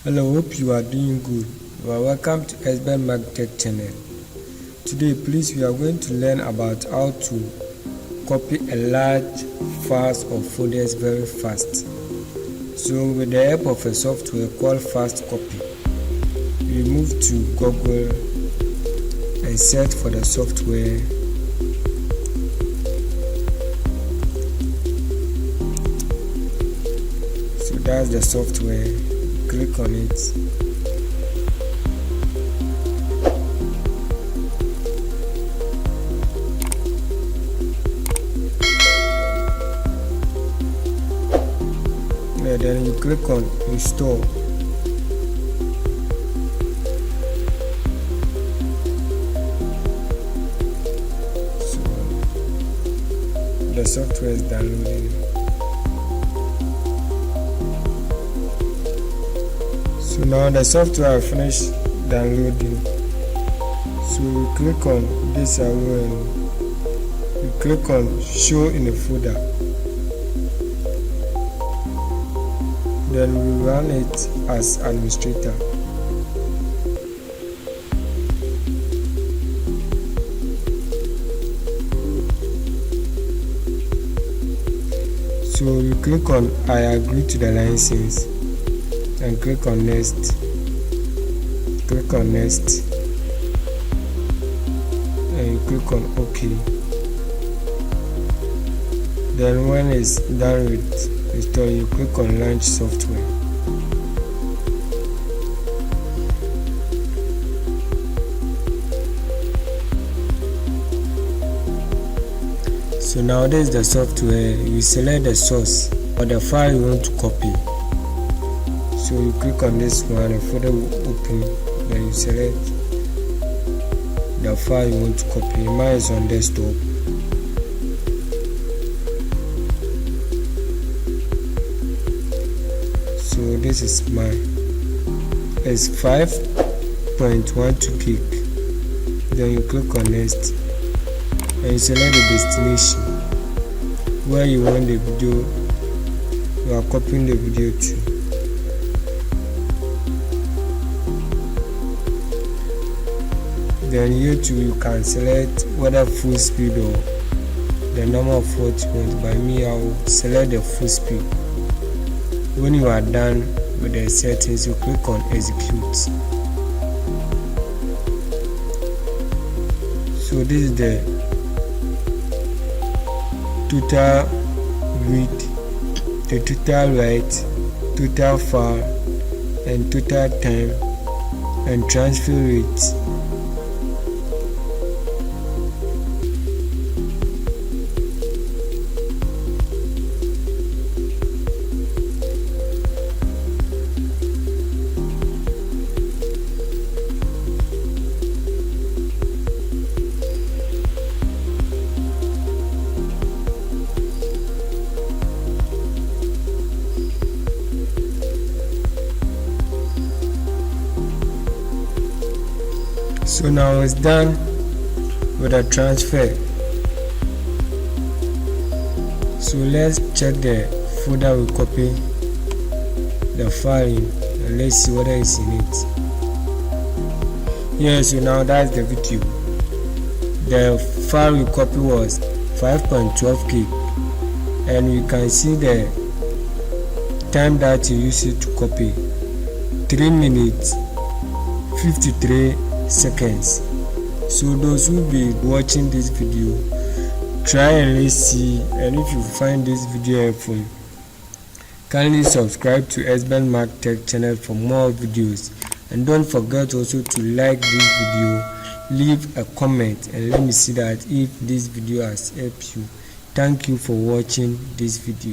Hello, hope you are doing good. You are welcome to ESSBENMARK TECH channel. Today, please, we are going to learn about how to copy a large files or folders very fast. So, with the help of a software called Fast Copy, we move to Google and search for the software. So that's the software. Click on it. And then you click on install. So the software is downloading. So now the software finished downloading. So we click on this arrow and we click on show in a folder. Then we run it as administrator. So we click on I agree to the license and click on next. Click on next and you click on OK. Then when it's done with install, you click on launch software. So now this is the software. You select the source or the file you want to copy. So you click on this one, the folder will open, then you select the file you want to copy. Mine is on desktop. So this is mine. It's 5.12 gig. Then you click on next and you select the destination where you want the video you are copying the video to. Then here too you can select whether full speed or the number of what you want. By me, I will select the full speed. When you are done with the settings, you click on execute. So this is the total read, the total write, total file, and total time and transfer rate. So now it's done with the transfer. So let's check the folder we copy the file in and let's see whether it's in it. Yeah, so now that's the video. The file we copy was 5.12 gig and you can see the time that you use it to copy, 3 minutes 53 seconds. So those who be watching this video, try and let's see, and if you find this video helpful, kindly subscribe to ESSBENMARK TECH channel for more videos, and don't forget also to like this video, leave a comment, and let me see that if this video has helped you. Thank you for watching this video.